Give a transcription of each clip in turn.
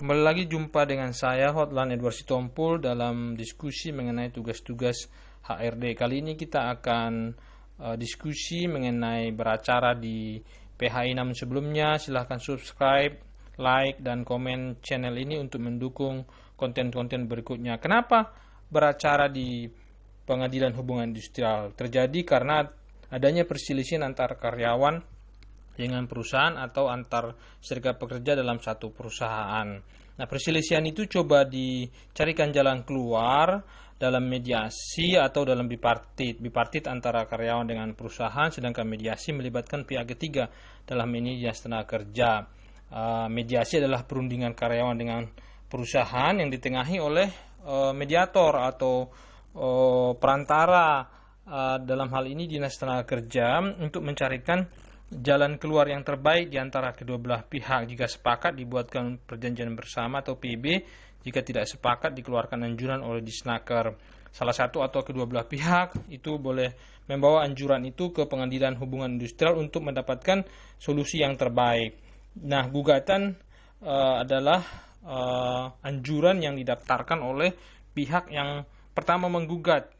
Kembali lagi jumpa dengan saya Hotline Edward Sitompul dalam diskusi mengenai tugas-tugas HRD. Kali ini kita akan diskusi mengenai beracara di PHI. Namun sebelumnya silahkan subscribe, like, dan komen channel ini untuk mendukung konten-konten berikutnya. Kenapa beracara di Pengadilan Hubungan Industrial? Terjadi karena adanya perselisihan antar karyawan dengan perusahaan atau antar serikat pekerja dalam satu perusahaan. Nah, perselisihan itu coba dicarikan jalan keluar dalam mediasi atau dalam bipartit antara karyawan dengan perusahaan, sedangkan mediasi melibatkan pihak ketiga, dalam ini dinas tenaga kerja. Mediasi adalah perundingan karyawan dengan perusahaan yang ditengahi oleh mediator atau perantara, dalam hal ini dinas tenaga kerja, untuk mencarikan jalan keluar yang terbaik di antara kedua belah pihak. Jika sepakat, dibuatkan perjanjian bersama atau PB. Jika tidak sepakat, dikeluarkan anjuran oleh Disnaker. Salah satu atau kedua belah pihak itu boleh membawa anjuran itu ke Pengadilan Hubungan Industrial untuk mendapatkan solusi yang terbaik. Nah, gugatan adalah anjuran yang didaftarkan oleh pihak yang pertama menggugat,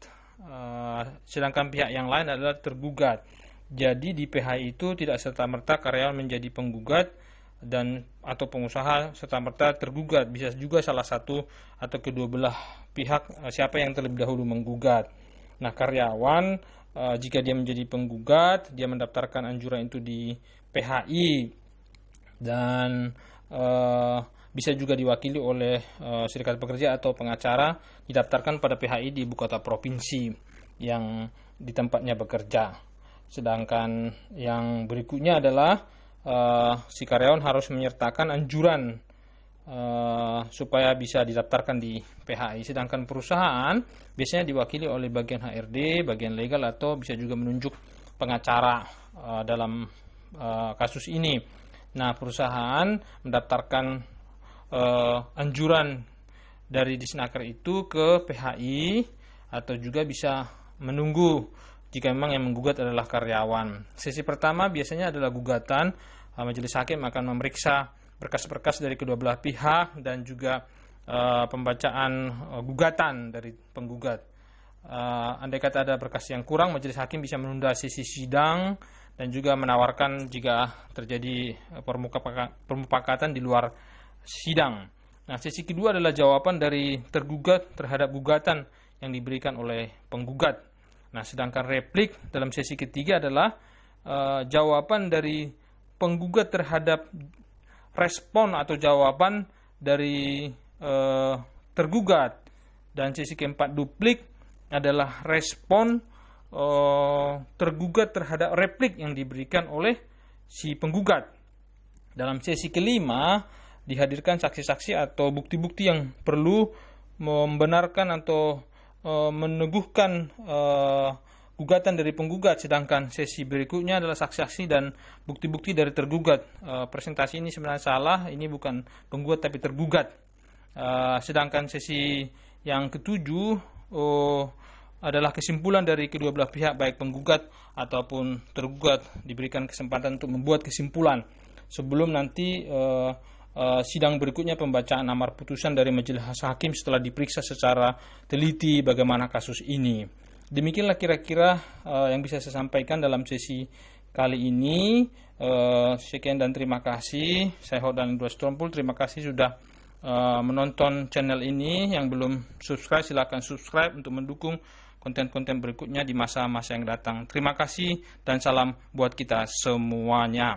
sedangkan pihak yang lain adalah tergugat. Jadi di PHI itu tidak serta-merta karyawan menjadi penggugat dan atau pengusaha serta-merta tergugat. Bisa juga salah satu atau kedua belah pihak siapa yang terlebih dahulu menggugat. Nah, karyawan jika dia menjadi penggugat, dia mendaftarkan anjuran itu di PHI dan bisa juga diwakili oleh serikat pekerja atau pengacara, didaftarkan pada PHI di ibu kota provinsi yang di tempatnya bekerja. Sedangkan yang berikutnya adalah si karyawan harus menyertakan anjuran supaya bisa didaftarkan di PHI. Sedangkan perusahaan biasanya diwakili oleh bagian HRD, bagian legal, atau bisa juga menunjuk pengacara dalam kasus ini. Nah, perusahaan mendaftarkan anjuran dari Disnaker itu ke PHI, atau juga bisa menunggu jika memang yang menggugat adalah karyawan. Sesi pertama biasanya adalah gugatan. Majelis hakim akan memeriksa berkas-berkas dari kedua belah pihak dan juga pembacaan gugatan dari penggugat. Andai kata ada berkas yang kurang, majelis hakim bisa menunda sesi sidang dan juga menawarkan jika terjadi permufakatan di luar sidang. Nah, sesi kedua adalah jawaban dari tergugat terhadap gugatan yang diberikan oleh penggugat. Nah, sedangkan replik dalam sesi ketiga adalah jawaban dari penggugat terhadap respon atau jawaban dari tergugat. Dan sesi keempat duplik adalah respon tergugat terhadap replik yang diberikan oleh si penggugat. Dalam sesi kelima dihadirkan saksi-saksi atau bukti-bukti yang perlu membenarkan atau meneguhkan gugatan dari penggugat, sedangkan sesi berikutnya adalah saksi-saksi dan bukti-bukti dari tergugat. Presentasi ini sebenarnya salah, ini bukan penggugat tapi tergugat. Sedangkan sesi yang ketujuh adalah kesimpulan dari kedua belah pihak, baik penggugat ataupun tergugat diberikan kesempatan untuk membuat kesimpulan sebelum nanti sidang berikutnya pembacaan amar putusan dari majelis hakim setelah diperiksa secara teliti bagaimana kasus ini. Demikianlah kira-kira yang bisa saya sampaikan dalam sesi kali ini. Sekian dan terima kasih. Saya Hotline Edward Sitompul. Terima kasih sudah menonton channel ini. Yang belum subscribe, silakan subscribe untuk mendukung konten-konten berikutnya di masa-masa yang datang. Terima kasih dan salam buat kita semuanya.